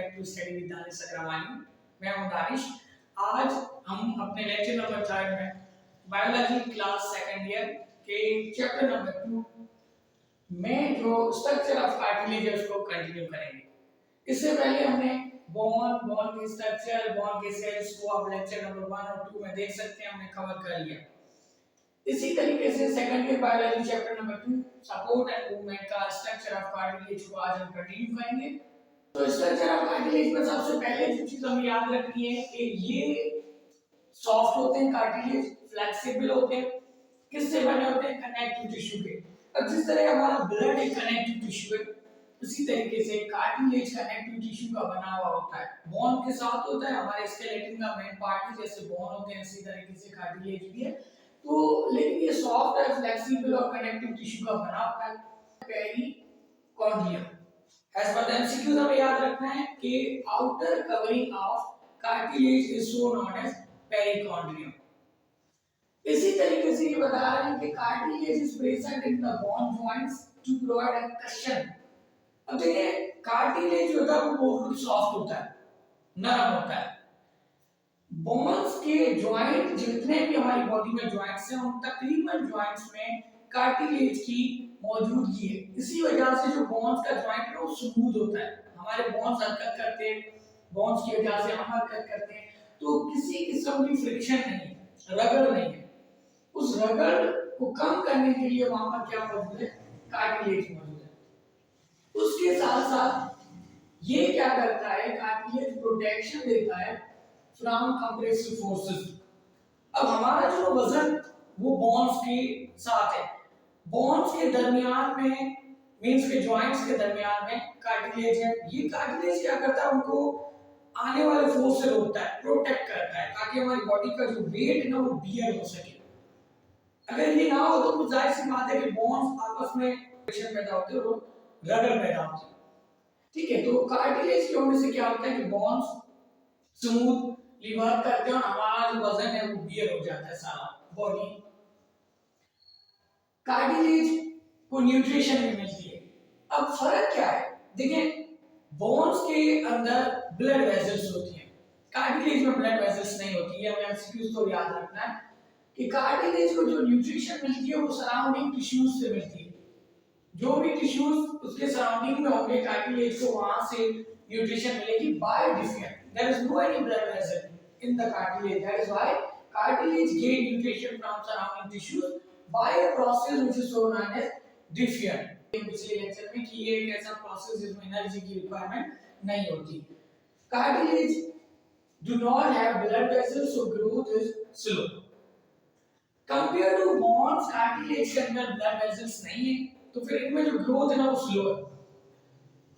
Back to study with Danish Agrawani. मैं हूं दानिश। आज हम अपने लेक्चर नंबर 3 में बायोलॉजी क्लास सेकंड ईयर के चैप्टर नंबर 2 में जो स्ट्रक्चर ऑफ कार्टिलेज है उसको कंटिन्यू करेंगे। इससे पहले हमने बोन के स्ट्रक्चर, बोन के सेल्स को आप लेक्चर नंबर 1 और 2 में देख सकते हैं, हमने कवर कर लिया। इसी तरीके से second year biology chapter number 2 support and movement का स्ट्रक्चर ऑफ कार्टिलेज को आज हम कंटिन्यू करेंगे। तो स्ट्रक्चर ऑफ कार्टिलेज में सबसे पहले जो चीज हमें याद रखनी है कि ये सॉफ्ट होते हैं, कार्टिलेज फ्लेक्सिबल होते हैं। किससे बने होते हैं? कनेक्टिव टिश्यू के। अब जिस तरह हमारा ब्लड एक कनेक्टिव टिश्यू है, उसी तरीके से कार्टिलेज कनेक्टिव टिश्यू का बना हुआ होता है। बोन के साथ होता है, हमारे स्केलेटन का मेन पार्ट है, जैसे बोन होते हैं इसी तरीके से कार्टिलेज भी है। तो लेकिन ये सॉफ्ट है, फ्लेक्सिबल और कनेक्टिव टिश्यू का बना होता है। Perichondrium. As per the MCQs हमें याद रखना है कि outer covering of cartilage is so known as perichondrium. इसी तरीके से ये बता रहे हैं कि cartilage is present in the bone joints to provide a cushion. अब देखिए कार्टिलेज होता है वो बहुत सॉफ्ट होता है, नरम होता है। बोन्स के जॉइंट जितने भी हमारी बॉडी में जॉइंट्स हैं उन तकरीबन जॉइंट्स में कार्टिलेज की मौजूदगी है। इसी वजह से जो बोन्स का जॉइंट है वो स्मूथ होता है। हमारे बोन्स हरकत करते हैं, बोन्स की वजह से हम हरकत करते हैं, तो किसी किस्म की फ्रिक्शन नहीं है, रगड़ नहीं है। उस रगड़ को कम करने के लिए वहां पर क्या मौजूद है? कार्टिलेज मौजूद है। उसके साथ साथ ये क्या करता है? कार्टिलेज प्रोटेक्शन देता है फ्रॉम कंप्रेसिव फोर्सेस। अब हमारा जो वजन वो बोन्स के साथ है, बोन्स के दरमियान में मींस के जॉइंट्स के दरमियान में कार्टिलेज है। ये कार्टिलेज क्या करता है? उनको आने वाले फोर्स से रोकता है, प्रोटेक्ट करता है, ताकि हमारी बॉडी का जो वेट है ना वो बियर हो सके। अगर ये ना हो तो जाहिर सी बात है कि बोन्स आपस में फ्रिक्शन पैदा होते हैं और रगड़ पैदा होती है। ठीक है, तो कार्टिलेज के होने से क्या होता है कि बोन्स स्मूथ लिवर करते हैं और हमारा जो वजन है वो बियर हो जाता है सारा बॉडी। कार्टिलेज को न्यूट्रिशन भी मिलती है। अब फर्क क्या है? देखिए बोन्स के अंदर ब्लड वेसल्स होती हैं, कार्टिलेज में ब्लड वेसल्स नहीं होती है। हमें एमसीक्यूज तो याद रखना है कि कार्टिलेज को जो न्यूट्रिशन मिलती है वो सराउंडिंग टिश्यूज से मिलती है। जो भी टिश्यूज उसके सराउंडिंग में होंगे कार्टिलेज को वहां से न्यूट्रिशन मिलेगी by different. There is no any blood vessel in the cartilage. That is why cartilage gain nutrition from surrounding tissues by a process which is so known as diffusion. पिछले lecture में कि ये एक ऐसा process जिसमें energy की requirement नहीं होती। Cartilage do not have blood vessels, so growth is slow. Compared to bones, cartilage के अंदर blood vessels नहीं है, तो फिर इनमें जो ग्रोथ है ना वो स्लो है।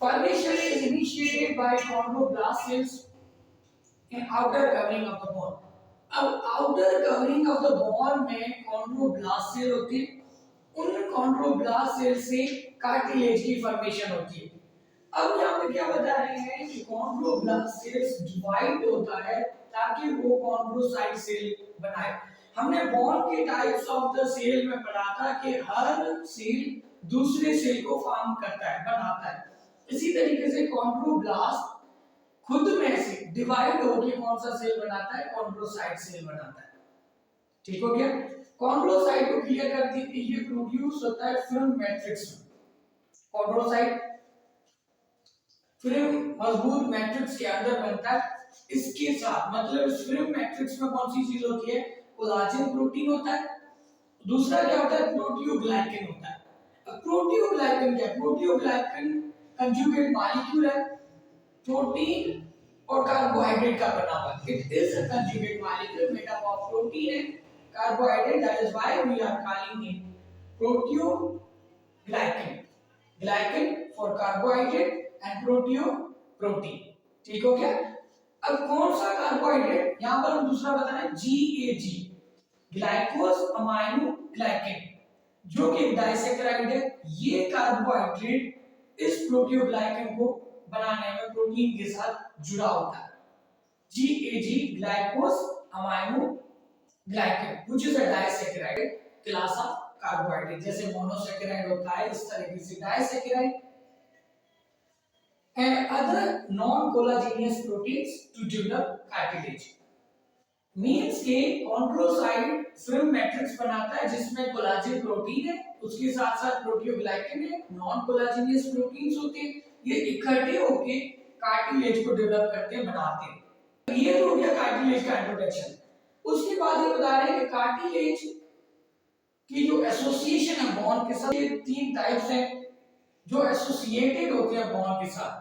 Formation is initiated by chondroblast cells in outer covering of the bone. अब outer covering of the bone में chondroblast cell होती है, उन chondroblast cell से cartilage की formation होती है। अब यहाँ पे क्या बता रहे हैं कि chondroblast cells divide होता है ताकि वो chondrocyte cell बनाए। हमने bone के types of the cell में पढ़ा था कि हर सेल दूसरे सेल को फॉर्म करता है, बनाता है। इसी तरीके से chondroblast खुद में से डिवाइड होकर कौन सा सेल बनाता है? कॉन्ड्रोसाइट सेल बनाता है। ठीक हो गया? कॉन्ड्रोसाइट को क्लियर कर दी कि ये प्रोड्यूस होता है फिल्म मैट्रिक्स में। कॉन्ड्रोसाइट फिल्म मजबूत मैट्रिक्स के अंदर बनता है। इसके साथ मतलब इस फिल्म मैट्रिक्स में कौन सी चीज होती है? कोलाजन प्रोटीन होता है। दूसरा क्या होता है? प्रोटियोग्लाइकन होता है। अब प्रोटियोग्लाइकन क्या है? प्रोटियोग्लाइकन कंजुगेट मॉलिक्यूल है, प्रोटीन और कार्बोहाइड्रेट का बना हुआ है। It is a conjugate molecule made up of protein and carbohydrate. That is why we are calling it proteoglycan. Glycan for carbohydrate and protein. ठीक हो गया? अब कौन सा कार्बोहाइड्रेट? यहां पर हम दूसरा बता रहे हैं GAG, ग्लाइकोज अमाइनो ग्लाइकन, जो कि डाइसैकेराइड है। ये कार्बोहाइड्रेट इस प्रोटियोग्लाइकन को बनाने में प्रोटीन के साथ जुड़ा होता है। GAG glycosaminoglycan which is a disaccharide class of carbohydrate. जैसे मोनोसैकेराइड होता है इस तरीके से disaccharide and other non-collagenous proteins to develop cartilage. Means के कॉन्ड्रोसाइट फिल्म मैट्रिक्स बनाता है जिसमें कोलाजन प्रोटीन है, उसके साथ साथ प्रोटियोग्लाइकन है, नॉन कोलाजेनियस प्रोटीन्स होते हैं, ये इकट्ठे होके कार्टिलेज को डेवलप करते हैं, बनाते हैं। ये हो गया कार्टिलेज का इंट्रोडक्शन। उसके बाद ये बता रहे हैं कि कार्टिलेज की जो एसोसिएशन है बॉन के साथ, ये तीन टाइप्स हैं जो एसोसिएटेड होते हैं बॉन के साथ।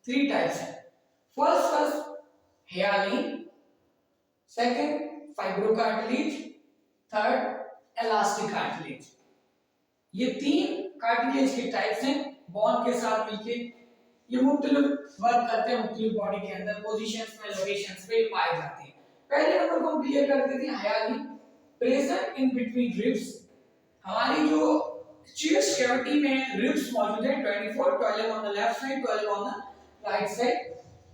थ्री टाइप्स हैं। First hyaline, second fibrocartilage, third elastic cartilage. ये तीन कार्टिलेज के टाइप्स हैं बॉन के साथ मिलके। ये मुख्तलिफ वर्क करते हैं मुख्तलिफ बॉडी के अंदर, पोजीशंस में, लोकेशंस पे पाए जाते हैं। पहले नंबर को हम क्लियर कर देते हैं। हियालिन प्रेजेंट इन बिटवीन रिब्स, हमारी जो चेस्ट कैविटी में रिब्स मौजूद है 24, 12 on the left side, 12 on the right side,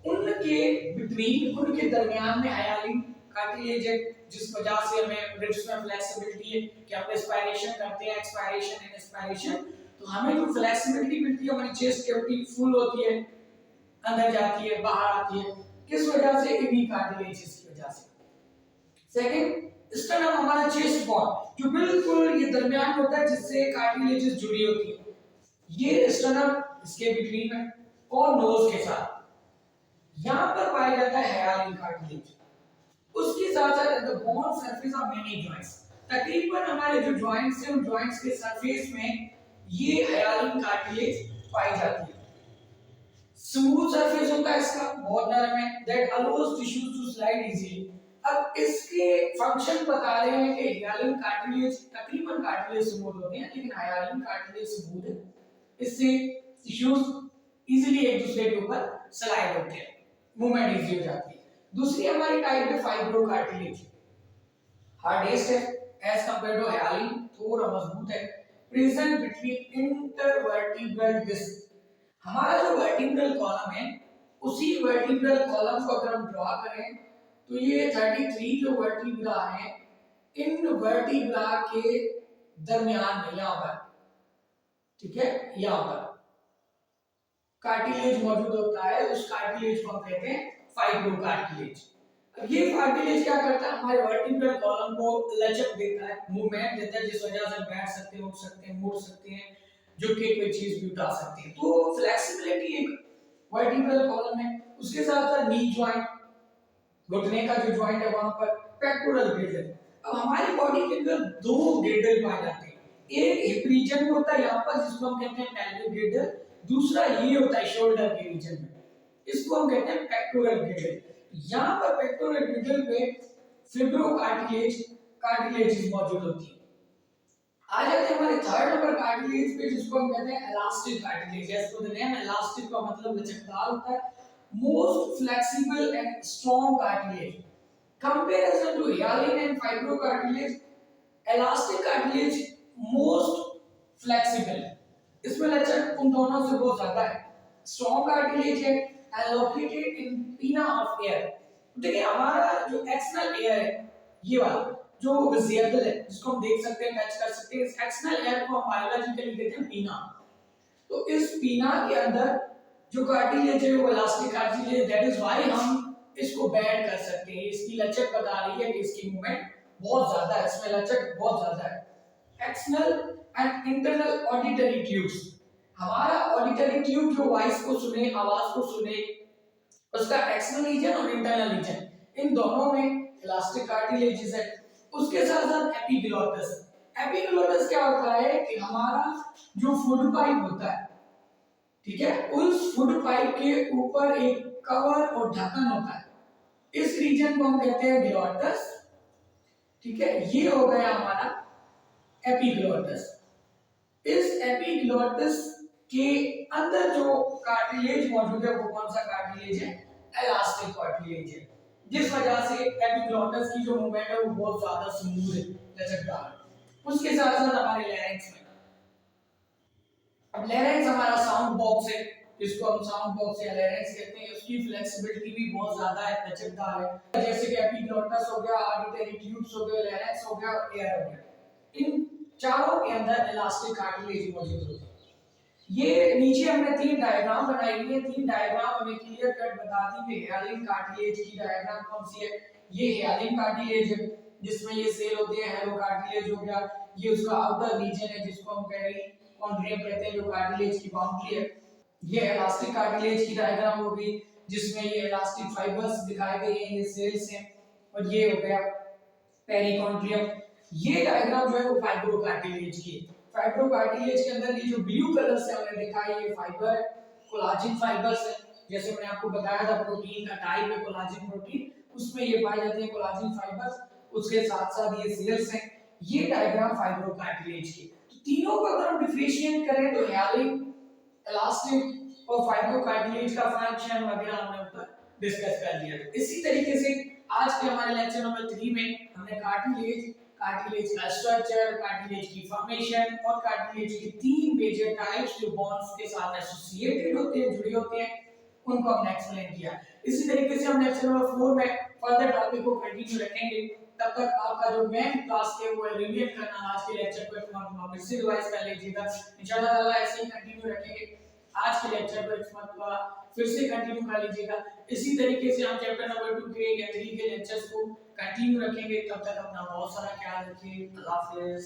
उनके बिटवीन, उनके दरमियान में हियालिन कार्टिलेज है, जिस वजह से हमें रिब्स में फ्लेक्सिबिलिटी है कि हम रेस्पिरेशन करते हैं, एक्सपायरेशन एंड इंस्पिरेशन, तो हमें जो फ्लेक्सिबिलिटी मिलती है, हमारी चेस्ट कैविटी फुल होती है, अंदर जाती है, बाहर आती है, किस वजह से? इन्हीं कार्टिलेजेस की वजह से। सेकंड, स्टर्नम, हमारा चेस्ट बोन जो बिल्कुल ये दरमियान होता है जिससे कार्टिलेजेस जुड़ी होती है, ये स्टर्नम इसके बिटवीन में और नोज के साथ यहां पर पाया जाता है हियालिन कार्टिलेज। उसके साथ साथ the bone surface of many joints, तकरीबन हमारे जो जॉइंट्स हैं उन जॉइंट्स के सरफेस में ये हियालिन कार्टिलेज पाई जाती है। स्मूथ सरफेस होता है इसका, बहुत नरम है, that allows tissues to slide easily. अब इसके फंक्शन बता रहे हैं कि हियालिन कार्टिलेज, तकरीबन कार्टिलेज स्मूथ होते हैं लेकिन हियालिन कार्टिलेज स्मूथ है, इससे टिश्यूज इजीली एक दूसरे के ऊपर स्लाइड होते हैं, मूवमेंट इजी हो जाती है। दूसरी हमारी टाइप है फाइब्रोकार्टिलेज, हार्डेस्ट है एज कंपेयर टू हियालिन, थोड़ा मजबूत है, प्रेजेंट बिटवीन इंटरवर्टिब्रल डिस्क। हमारा जो वर्टिब्रल कॉलम है, उसी वर्टिब्रल कॉलम को अगर हम ड्रॉ करें तो ये 33 जो वर्टिब्रा है, इन वर्टिब्रा के दरमियान में यहां पर, ठीक है, यहां पर कार्टिलेज मौजूद होता है, उस कार्टिलेज को हम कहते हैं फाइब्रोकार्टिलेज। अब ये कार्टिलेज क्या करता है? हमारे वर्टिब्रल कॉलम को लचक देता है, मूवमेंट देता है, जिस वजह से हम बैठ सकते हैं, उठ सकते हैं, मुड़ सकते हैं, झुक के कोई चीज भी उठा सकते हैं। तो फ्लेक्सिबिलिटी एक वर्टिब्रल कॉलम है। उसके साथ साथ नी जॉइंट, घुटने का जो जॉइंट है वहां पर, पेक्टोरल ग्रिडल। अब हमारी बॉडी के अंदर दो ग्रिडल पाए जाते हैं, एक हिप रीजन में होता है यहाँ पर, जिसको हम कहते हैं पेल्विक ग्रिडल, दूसरा ये होता है शोल्डर के रीजन में, इसको हम कहते हैं पेक्टोरल ग्रिडल। यहाँ पर पेक्टोरल ग्रिडल पे फिब्रोकार्टिलेज कार्टिलेज मौजूद होती है। आ जाते हैं हमारे थर्ड नंबर कार्टिलेज पे, जिसको हम कहते हैं elastic cartilage. As per the name, elastic का मतलब लचकदार होता है, most flexible and strong cartilage. Comparison to hyaline and fibrocartilage, elastic cartilage most flexible, इसमें लचक उन दोनों से बहुत ज्यादा है। स्ट्रॉन्ग कार्टिलेज है and located in pinna of air. देखिए हमारा जो एक्सटर्नल एयर है, ये वाला जो विजिबल है, जिसको हम देख सकते हैं, टच कर सकते हैं, इस एक्सटर्नल एयर को हम बायोलॉजिकली कहते हैं पिना। तो इस पिना के अंदर जो कार्टिलेज है वो इलास्टिक कार्टिलेज है, दैट इज व्हाई हम इसको बेंड कर सकते हैं। इसकी लचक बता रही है कि इसकी मूवमेंट बहुत ज्यादा है, इसमें लचक बहुत ज्यादा है। External and internal auditory tubes, हमारा ऑडिटरी ट्यूब जो वॉइस को सुने, आवाज को सुने, उसका एक्सटर्नल रीजन और इंटरनल रीजन, इन दोनों में इलास्टिक कार्टिलेजेस है। उसके साथ साथ एपिग्लोटिस। एपिग्लोटिस क्या होता है कि हमारा जो फूड पाइप होता है, ठीक है, उस फूड पाइप के ऊपर एक कवर और ढक्कन होता है, इस रीजन को हम कहते हैं ग्लोटस, ठीक है। ये हो गया हमारा एपिग्लोटिस। इस एपिग्लोटिस के अंदर जो कार्टिलेज मौजूद है वो कौन सा कार्टिलेज है? इलास्टिक कार्टिलेज है, जिस वजह से एपिग्लोटिस की जो मूवमेंट है वो बहुत ज्यादा स्मूथ है, लचकदार। उसके साथ साथ हमारे लैरिंक्स में, अब लैरिंक्स हमारा साउंड बॉक्स है, जिसको हम साउंड बॉक्स या लैरिंक्स कहते हैं, उसकी फ्लेक्सिबिलिटी भी बहुत ज्यादा है, लचकदार है। जैसे कि एपिग्लोटिस हो गया, ऑडिटरी ट्यूब्स हो गए, लैरिंक्स हो गया और एयर हो गया, इन चारों के अंदर इलास्टिक कार्टिलेज मौजूद होती है। ये नीचे हमने तीन डायग्राम बनाई हुई है, तीन डायग्राम हमें क्लियर कट बताती है हेयरलाइन कार्टिलेज की डायग्राम कौन सी है। ये हेयरलाइन कार्टिलेज है जिसमें ये सेल होते हैं, हेलो कार्टिलेज हो गया, ये उसका आउटर रीजन है जिसको हम पेरिकॉन्ड्रियम कहते हैं जो कार्टिलेज की बाउंड्री है। ये इलास्टिक कार्टिलेज की डायग्राम हो गई जिसमें ये इलास्टिक फाइबर्स दिखाए गए हैं, ये सेल्स हैं, और ये हो गया पेरिकॉन्ड्रियम। ये डायग्राम जो है वो फाइब्रोकार्टिलेज की है। फाइब्रोकार्टिलेज के अंदर ये जो ब्लू कलर से हमने दिखा है ये फाइबर है, कोलाजन फाइबर्स है। जैसे मैंने आपको बताया था प्रोटीन का टाइप है कोलाजन प्रोटीन, उसमें ये पाए जाते हैं कोलाजन फाइबर्स, उसके साथ साथ ये सेल्स हैं। ये डायग्राम फाइब्रोकार्टिलेज की। तो तीनों को अगर हम डिफरेंशिएट करें तो हियालिन, इलास्टिक और फाइब्रोकार्टिलेज का फंक्शन वगैरह हमने ऊपर डिस्कस कर लिया। इसी तरीके से आज के हमारे लेक्चर नंबर 3 में हमने कार्टिलेज, कार्टिलेज का स्ट्रक्चर, कार्टिलेज की फॉर्मेशन और कार्टिलेज की तीन मेजर टाइप्स जो बोन्स के साथ एसोसिएटेड होते हैं, जुड़े होते हैं, उनको हमने एक्सप्लेन किया। इसी तरीके से हम लेक्चर नंबर 4 में फर्दर टॉपिक को कंटिन्यू रखेंगे। तब तक आपका जो मेन टास्क है वो है रिवीजन करना। आज के लेक्चर को एक मरतबा फिर से रिवाइज कर लीजिएगा, इंशाल्लाह ताला ऐसे ही कंटिन्यू रखेंगे। आज के लेक्चर को एक मरतबा फिर से कंटिन्यू कर लीजिएगा। इसी तरीके से हम चैप्टर नंबर 2 के या 3 के लेक्चर्स को कंटिन्यू रखेंगे। तब तक अपना बहुत सारा ख्याल रखिए। अल्लाह हाफिज़।